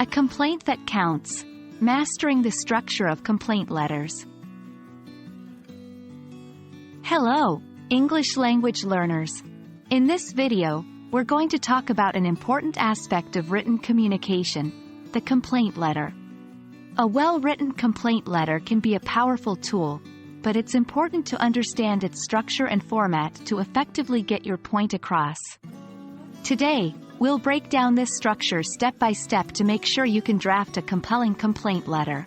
A complaint that counts. Mastering the structure of complaint letters. Hello, English language learners. In this video, we're going to talk about an important aspect of written communication, the complaint letter. A well-written complaint letter can be a powerful tool, but it's important to understand its structure and format to effectively get your point across. Today, we'll break down this structure step by step to make sure you can draft a compelling complaint letter.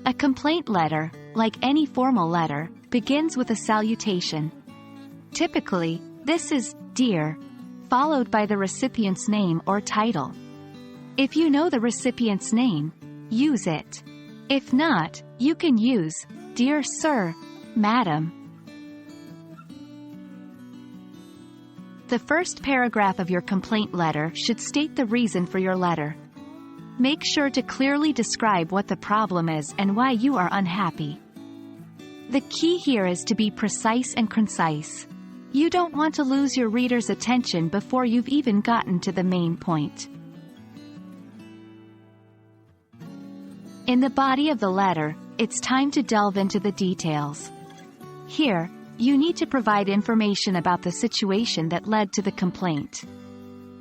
A complaint letter, like any formal letter, begins with a salutation. Typically, this is "Dear," followed by the recipient's name or title. If you know the recipient's name, use it. If not, you can use "Dear Sir," "Madam." The first paragraph of your complaint letter should state the reason for your letter. Make sure to clearly describe what the problem is and why you are unhappy. The key here is to be precise and concise. You don't want to lose your reader's attention before you've even gotten to the main point. In the body of the letter, it's time to delve into the details. Here, you need to provide information about the situation that led to the complaint.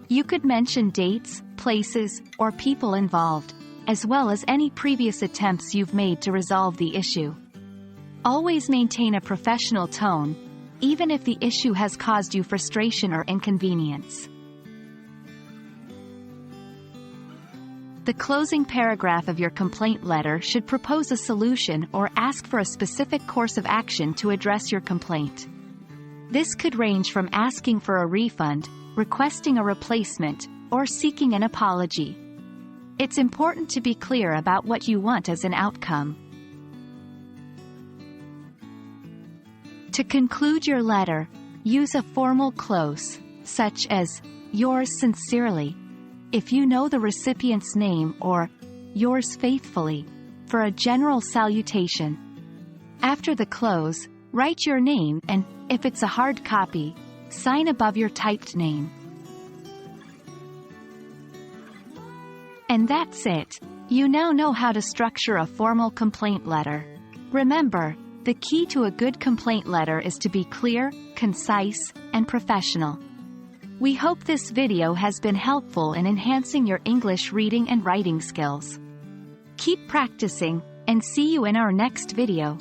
You could mention dates, places, or people involved, as well as any previous attempts you've made to resolve the issue. Always maintain a professional tone, even if the issue has caused you frustration or inconvenience. The closing paragraph of your complaint letter should propose a solution or ask for a specific course of action to address your complaint. This could range from asking for a refund, requesting a replacement, or seeking an apology. It's important to be clear about what you want as an outcome. To conclude your letter, use a formal close, such as "Yours sincerely," if you know the recipient's name, or "Yours faithfully," for a general salutation. After the close, write your name and, if it's a hard copy, sign above your typed name. And that's it. You now know how to structure a formal complaint letter. Remember, the key to a good complaint letter is to be clear, concise, and professional. We hope this video has been helpful in enhancing your English reading and writing skills. Keep practicing, and see you in our next video.